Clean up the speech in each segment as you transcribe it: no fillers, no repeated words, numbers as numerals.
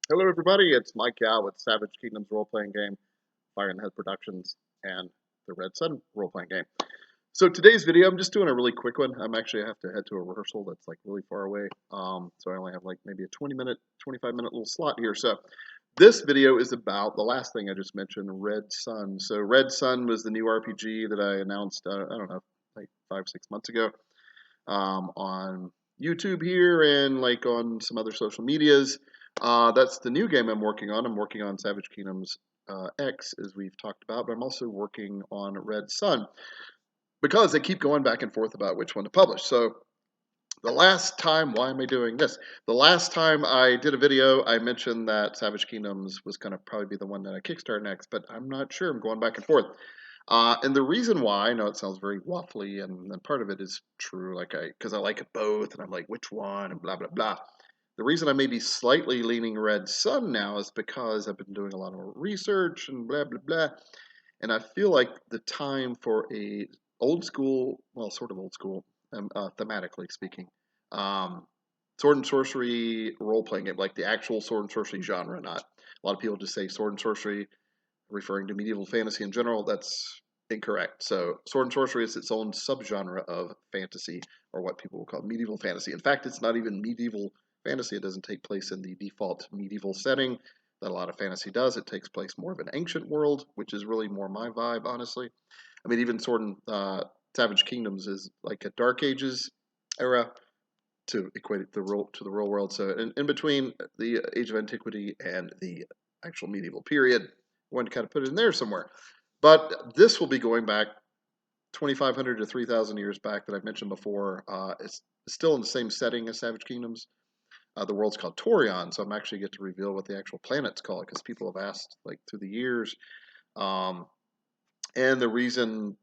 Hello, everybody. It's Mike Yao with Savage Kingdoms role-playing game, Fire and Head Productions, and the Red Sun role-playing game. So today's video, I'm just doing a really quick one. I have to head to a rehearsal that's like really far away. So I only have like maybe a 20-minute, 25-minute little slot here. So this video is about the last thing I just mentioned, Red Sun. So Red Sun was the new RPG that I announced, I don't know, like 5, 6 months ago on YouTube here and like on some other social medias. That's the new game I'm working on. I'm working on Savage Kingdoms X, as we've talked about, but I'm also working on Red Sun because they keep going back and forth about which one to publish. So the last time, why am I doing this? The last time I did a video, I mentioned that Savage Kingdoms was going to probably be the one that I kickstart next, but I'm not sure. I'm going back and forth. And the reason why, I know it sounds very waffly, and part of it is true, because I like it both, and I'm like, which one, and blah, blah, blah. The reason I may be slightly leaning Red Sun now is because I've been doing a lot more research and blah, blah, blah. And I feel like the time for a old school, well, sort of old school, thematically speaking, um, sword and sorcery role playing game, like the actual sword and sorcery genre, not a lot of people just say sword and sorcery referring to medieval fantasy in general. That's incorrect. So, sword and sorcery is its own subgenre of fantasy, or what people will call medieval fantasy. In fact, it's not even medieval fantasy. It doesn't take place in the default medieval setting that a lot of fantasy does. It takes place more of an ancient world, which is really more my vibe, honestly. I mean, even Sword and Savage Kingdoms is like a Dark Ages era to equate it to the real world. So, in between the Age of Antiquity and the actual medieval period, one kind of put it in there somewhere. But this will be going back 2,500 to 3,000 years back that I've mentioned before. It's still in the same setting as Savage Kingdoms. The world's called Torion, so I'm actually get to reveal what the actual planet's called because people have asked like through the years. Um, and the reason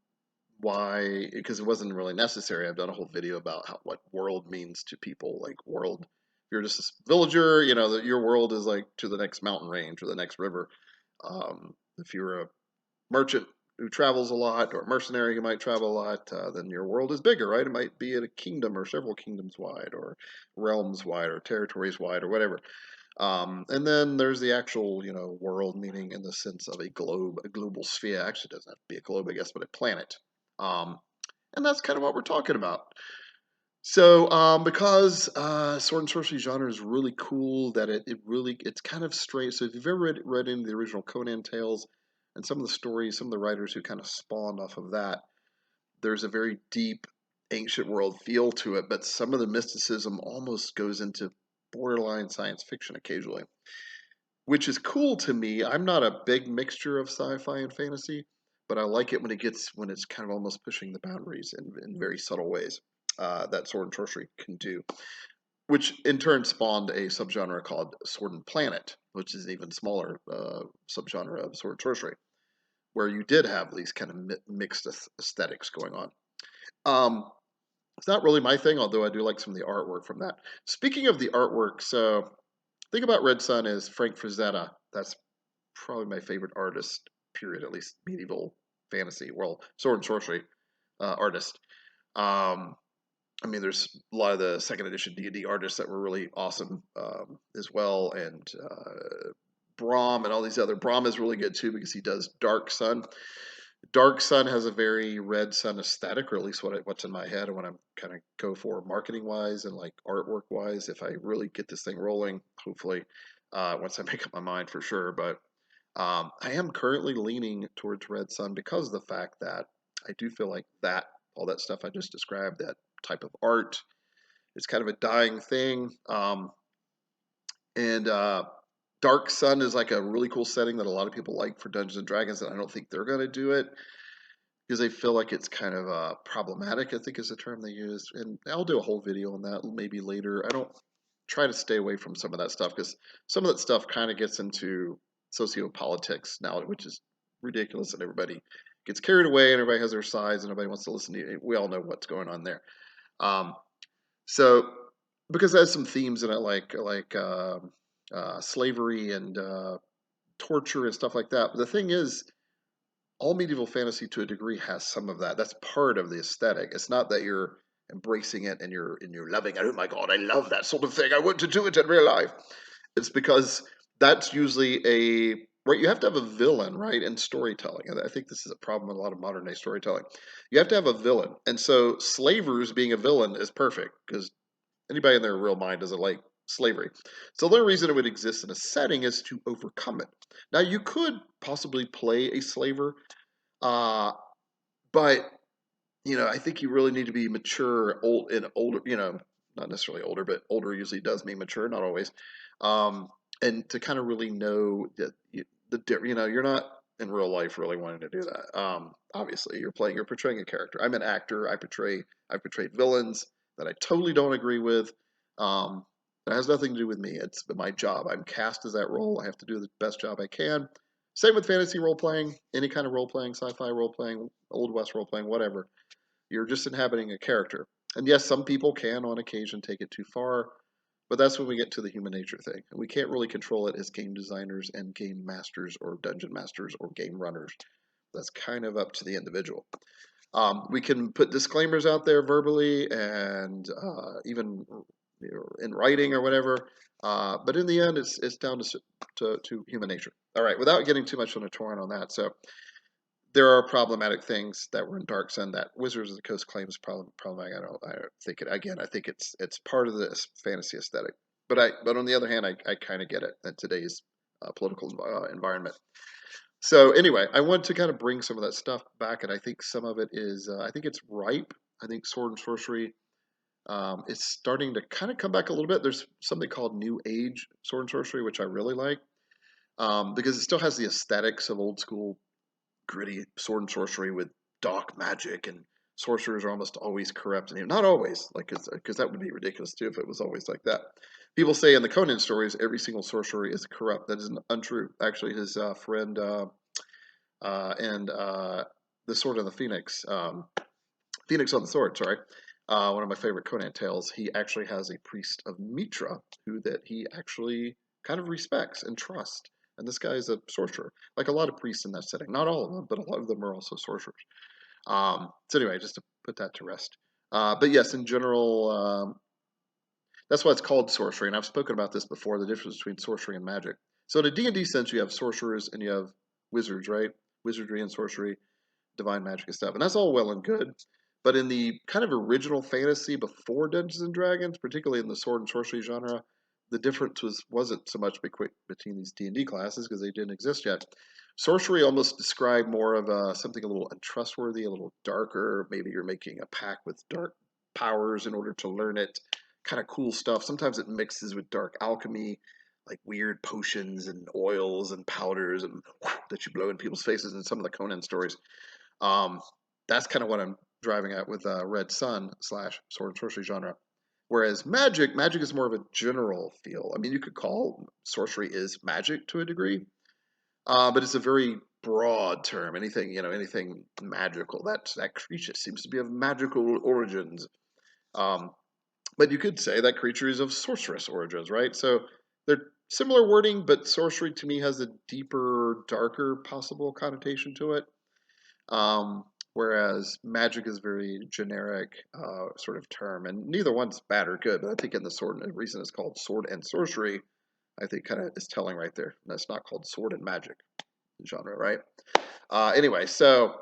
why, because it wasn't really necessary. I've done a whole video about what world means to people. Like world, if you're just a villager, that your world is like to the next mountain range or the next river. If you're a merchant who travels a lot or a mercenary who might travel a lot, then your world is bigger, right? It might be a kingdom or several kingdoms wide or realms wide or territories wide or whatever. And then there's the actual, world, meaning in the sense of a globe, a global sphere. Actually, it doesn't have to be a globe, I guess, but a planet. Um, and that's kind of what we're talking about. So, because sword and sorcery genre is really cool, that it's kind of straight. So, if you've ever read any of the original Conan tales and some of the stories, some of the writers who kind of spawned off of that, there's a very deep ancient world feel to it, but some of the mysticism almost goes into borderline science fiction occasionally, which is cool to me. I'm not a big mixture of sci-fi and fantasy, but I like it when it's kind of almost pushing the boundaries in very subtle ways that sword and sorcery can do, which in turn spawned a subgenre called sword and planet, which is an even smaller subgenre of sword and sorcery, where you did have these kind of mixed aesthetics going on. Um, it's not really my thing, although I do like some of the artwork from that. Speaking of the artwork, so think about Red Sun as Frank Frazetta. That's probably my favorite artist, period, at least medieval fantasy, well, sword and sorcery artist. Um, I mean, there's a lot of the second edition D&D artists that were really awesome as well, and Brahm and all these other. Brahm is really good too because he does Dark Sun. Dark Sun has a very Red Sun aesthetic, or at least what's in my head and what I'm kind of go for marketing wise and like artwork wise. If I really get this thing rolling, hopefully, once I make up my mind for sure. But I am currently leaning towards Red Sun because of the fact that I do feel like that all that stuff I just described, that type of art, is kind of a dying thing. And Dark Sun is like a really cool setting that a lot of people like for Dungeons and Dragons, and I don't think they're going to do it because they feel like it's kind of problematic, I think is the term they use. And I'll do a whole video on that maybe later. I don't try to stay away from some of that stuff because some of that stuff kind of gets into sociopolitics now, which is ridiculous, and everybody gets carried away and everybody has their sides and nobody wants to listen to you. We all know what's going on there. Um, so because there's some themes in it like slavery and torture and stuff like that. But the thing is, all medieval fantasy to a degree has some of that. That's part of the aesthetic. It's not that you're embracing it and you're loving it. Oh my god, I love that sort of thing. I want to do it in real life. It's because that's usually a right. You have to have a villain, right, in storytelling. And I think this is a problem in a lot of modern day storytelling. You have to have a villain, and so slavers being a villain is perfect because anybody in their real mind doesn't like slavery. So the only reason it would exist in a setting is to overcome it. Now you could possibly play a slaver, uh, but I think you really need to be mature, old and older. Not necessarily older, but older usually does mean mature, not always. Um, and to kind of really know that you're not in real life really wanting to do that. Obviously, you're portraying a character. I'm an actor. I've portrayed villains that I totally don't agree with. Um, it has nothing to do with me. It's my job. I'm cast as that role. I have to do the best job I can. Same with fantasy role playing, any kind of role playing, sci-fi role playing, old west role playing, whatever. You're just inhabiting a character. And yes, some people can on occasion take it too far, but that's when we get to the human nature thing. And we can't really control it as game designers and game masters or dungeon masters or game runners. That's kind of up to the individual. We can put disclaimers out there verbally and even in writing or whatever. But in the end, it's down to human nature. All right, without getting too much on a torrent on that. So there are problematic things that were in Dark Sun that Wizards of the Coast claims problematic. I don't think it again. I think it's part of this fantasy aesthetic. But on the other hand, I kind of get it in today's political environment. So anyway, I want to kind of bring some of that stuff back, and I think some of it is I think it's ripe. I think sword and sorcery is starting to kind of come back a little bit. There's something called New Age sword and sorcery, which I really like because it still has the aesthetics of old school gritty sword and sorcery with dark magic, and sorcerers are almost always corrupt. And not always, like because that would be ridiculous too if it was always like that. People say in the Conan stories every single sorcerer is corrupt. That is untrue. Actually, his friend and the Sword of the Phoenix, Phoenix on the Sword. Sorry. One of my favorite Conan tales. He actually has a priest of Mitra who that he actually kind of respects and trusts. And this guy is a sorcerer, like a lot of priests in that setting. Not all of them, but a lot of them are also sorcerers. So anyway, just to put that to rest. But yes, in general, that's why it's called sorcery. And I've spoken about this before, the difference between sorcery and magic. So in a D&D sense, you have sorcerers and you have wizards, right? Wizardry and sorcery, divine magic and stuff. And that's all well and good. But in the kind of original fantasy before Dungeons and Dragons, particularly in the sword and sorcery genre, the difference wasn't so much between these D&D classes because they didn't exist yet. Sorcery almost described more of something a little untrustworthy, a little darker. Maybe you're making a pact with dark powers in order to learn it. Kind of cool stuff. Sometimes it mixes with dark alchemy, like weird potions and oils and powders and that you blow in people's faces in some of the Conan stories. Um, that's kind of what I'm driving at with Red Sun / sword and sorcery genre. Whereas magic is more of a general feel. I mean, you could call sorcery is magic to a degree, but it's a very broad term. Anything magical. That creature seems to be of magical origins. Um, but you could say that creature is of sorceress origins, right? So they're similar wording, but sorcery to me has a deeper, darker possible connotation to it. Whereas magic is very generic sort of term, and neither one's bad or good. But I think in the reason it's called sword and sorcery, I think kind of is telling right there. And it's not called sword and magic genre, right? Anyway, so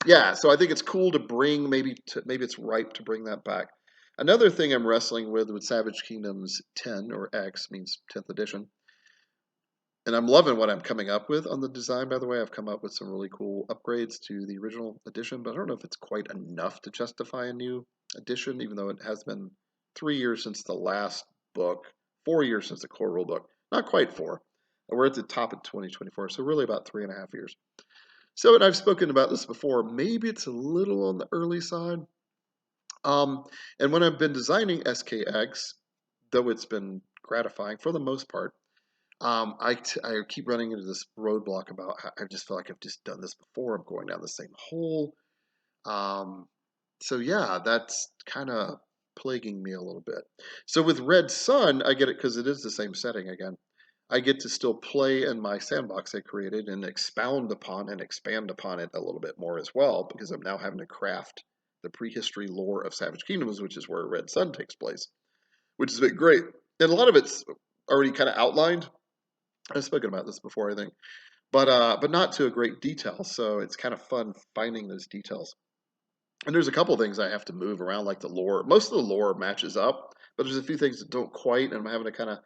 yeah, so I think it's cool to bring maybe it's ripe to bring that back. Another thing I'm wrestling with Savage Kingdoms 10 or X means 10th edition. And I'm loving what I'm coming up with on the design, by the way. I've come up with some really cool upgrades to the original edition, but I don't know if it's quite enough to justify a new edition, even though it has been 3 years since the last book, 4 years since the core rule book. Not quite four. We're at the top of 2024, so really about 3.5 years. So, and I've spoken about this before, maybe it's a little on the early side. And when I've been designing SKX, though it's been gratifying for the most part, I keep running into this roadblock about how I just feel like I've just done this before. I'm going down the same hole. Um, so yeah, that's kind of plaguing me a little bit. So with Red Sun, I get it because it is the same setting again. I get to still play in my sandbox I created and expound upon and expand upon it a little bit more as well because I'm now having to craft the prehistory lore of Savage Kingdoms, which is where Red Sun takes place, which has been great. And a lot of it's already kind of outlined. I've spoken about this before, I think, but not to a great detail. So it's kind of fun finding those details. And there's a couple things I have to move around, like the lore. Most of the lore matches up, but there's a few things that don't quite, and I'm having to kind of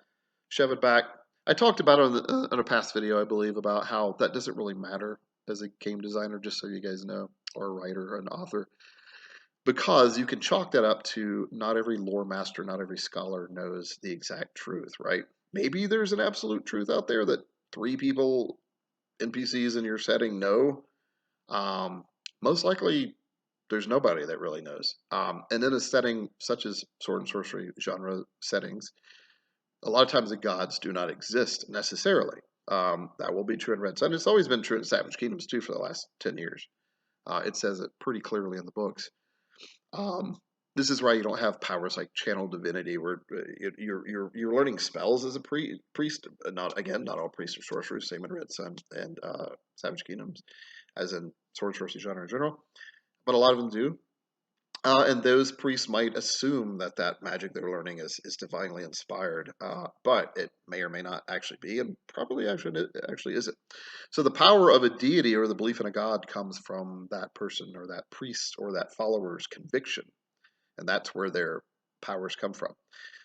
shove it back. I talked about it on a past video, I believe, about how that doesn't really matter as a game designer, just so you guys know, or a writer or an author, because you can chalk that up to not every lore master, not every scholar knows the exact truth, right? Maybe there's an absolute truth out there that three people, NPCs in your setting, know. Um, Most likely, there's nobody that really knows. And in a setting such as sword and sorcery genre settings, a lot of times the gods do not exist necessarily. That will be true in Red Sun. It's always been true in Savage Kingdoms too for the last 10 years. It says it pretty clearly in the books. Um, this is why you don't have powers like channel divinity, where you're learning spells as a priest. Not all priests are sorcerers. Same in Red Sun and Savage Kingdoms, as in sword sorcery genre in general. But a lot of them do. And those priests might assume that that magic they're learning is divinely inspired, but it may or may not actually be, and probably actually isn't. So the power of a deity or the belief in a god comes from that person or that priest or that follower's conviction, and that's where their powers come from.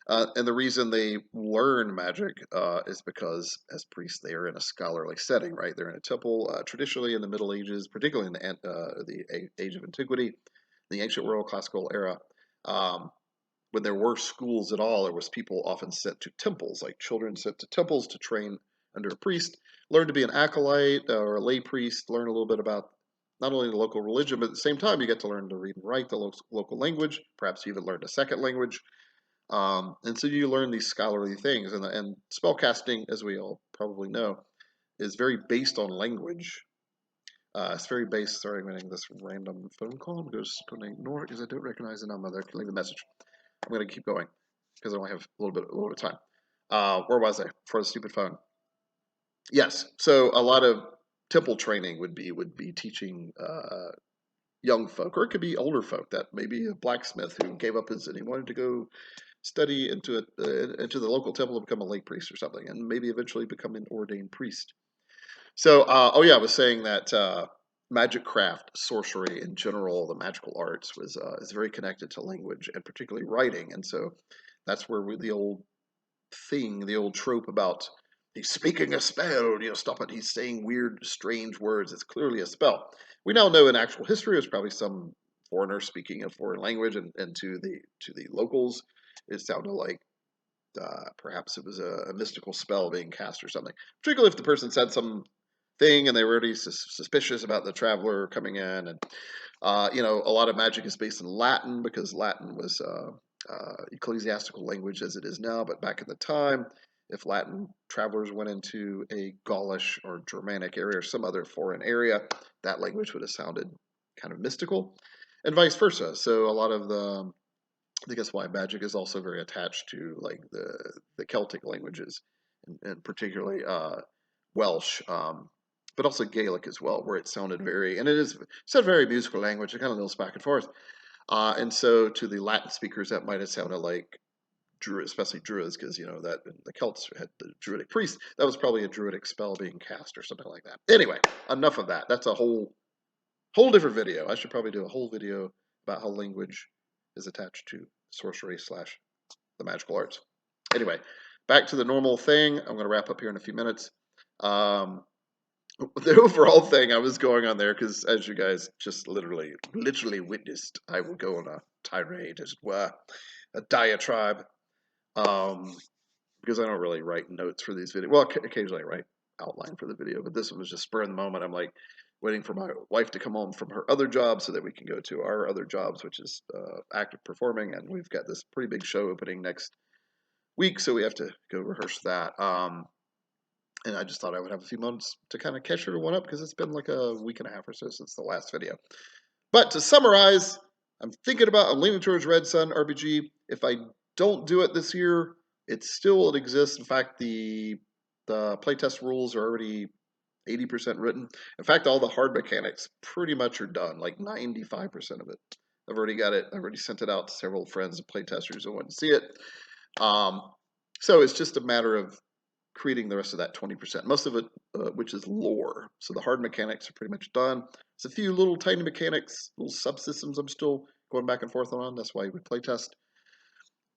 And the reason they learn magic is because, as priests, they are in a scholarly setting, right? They're in a temple. Traditionally, in the Middle Ages, particularly in the Age of Antiquity, the ancient world, classical era, um, when there were schools at all, there was people often sent to temples, like children sent to temples to train under a priest, learn to be an acolyte or a lay priest, learn a little bit about not only the local religion, but at the same time, you get to learn to read and write the local language. Perhaps you even learned a second language. And so you learn these scholarly things. And spellcasting, as we all probably know, is very based on language. It's very based. Sorry, I'm getting this random phone call. I'm just going to ignore it because I don't recognize the number. They're leave the message. I'm going to keep going because I only have a little bit of time. Where was I for the stupid phone? Yes. So a lot of temple training would be teaching young folk, or it could be older folk, that maybe a blacksmith who gave up his and he wanted to go study into the local temple to become a lay priest or something, and maybe eventually become an ordained priest. So, oh yeah, I was saying that magic craft, sorcery in general, the magical arts was is very connected to language and particularly writing, and so that's where the old thing, the old trope about he's speaking a spell, stop it, he's saying weird, strange words. It's clearly a spell. We now know in actual history it was probably some foreigner speaking a foreign language, and to the locals, it sounded like perhaps it was a mystical spell being cast or something. Particularly if the person said some thing and they were already suspicious about the traveler coming in. And a lot of magic is based in Latin because Latin was ecclesiastical language as it is now. But back in the time, if Latin travelers went into a Gaulish or Germanic area or some other foreign area, that language would have sounded kind of mystical, and vice versa. So a lot of I think that's why magic is also very attached to like the Celtic languages, and particularly Welsh, but also Gaelic as well, where it sounded very, and it's a very musical language. It kind of goes back and forth, and so to the Latin speakers, that might have sounded like especially Druids, because that the Celts had the Druidic priest. That was probably a Druidic spell being cast or something like that. Anyway, enough of that. That's a whole different video. I should probably do a whole video about how language is attached to sorcery slash the magical arts. Anyway, back to the normal thing. I'm going to wrap up here in a few minutes. Um, the overall thing I was going on there, because as you guys just literally witnessed, I will go on a tirade, as it were, a diatribe, um, because I don't really write notes for these videos. Well, occasionally I write outline for the video, but this one was just spur of the moment. I'm like waiting for my wife to come home from her other job so that we can go to our other jobs, which is active performing, and we've got this pretty big show opening next week, so we have to go rehearse that. And I just thought I would have a few moments to kind of catch everyone up because it's been like a week and a half or so since the last video. But to summarize, I'm leaning towards Red Sun RPG. If I don't do it this year, it exists. In fact, the playtest rules are already 80% written. In fact, all the hard mechanics pretty much are done, like 95% of it. I've already got it. I've already sent it out to several friends and playtesters who want to see it. So it's just a matter of creating the rest of that 20%. Most of it, which is lore. So the hard mechanics are pretty much done. There's a few little tiny mechanics, little subsystems I'm still going back and forth on. That's why we playtest.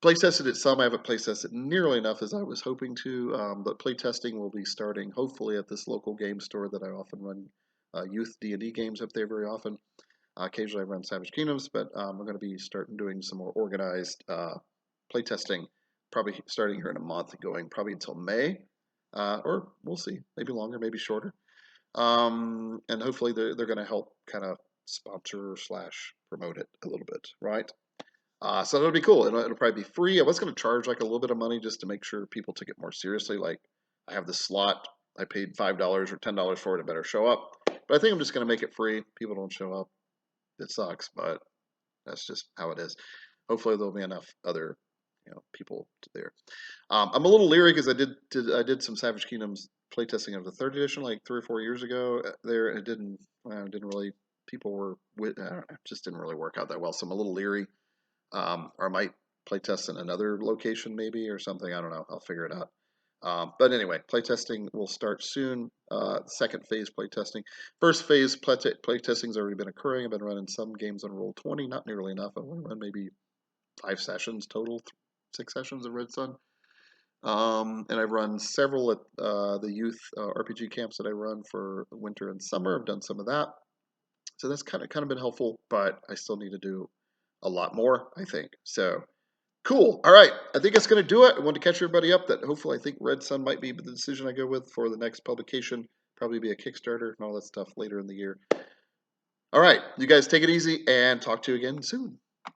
Playtested it some. I haven't playtested nearly enough as I was hoping to, but playtesting will be starting hopefully at this local game store that I often run youth D&D games up there very often. Occasionally I run Savage Kingdoms, but we're going to be starting doing some more organized playtesting, probably starting here in a month, going probably until May, or we'll see, maybe longer, maybe shorter. And hopefully they're going to help kind of sponsor / promote it a little bit, right? So that'll be cool. It'll probably be free. I was going to charge like a little bit of money just to make sure people took it more seriously. Like I have this slot, I paid $5 or $10 for it, it better show up. But I think I'm just going to make it free. People don't show up. It sucks, but that's just how it is. Hopefully there'll be enough other people there. I'm a little leery because I did some Savage Kingdoms playtesting of the third edition like 3 or 4 years ago there, and it didn't really, people were I don't know, it just didn't really work out that well. So I'm a little leery. Or I might playtest in another location maybe or something. I don't know. I'll figure it out. But anyway, playtesting will start soon. Second phase playtesting. First phase playtesting has already been occurring. I've been running some games on Roll20, not nearly enough. I've only run maybe 5 sessions total, 6 sessions of Red Sun. And I've run several at the youth RPG camps that I run for winter and summer. I've done some of that. So that's kind of been helpful, but I still need to do a lot more, I think. So cool. All right. I think that's going to do it. I want to catch everybody up that hopefully I think Red Sun might be the decision I go with for the next publication. Probably be a Kickstarter and all that stuff later in the year. All right. You guys take it easy and talk to you again soon.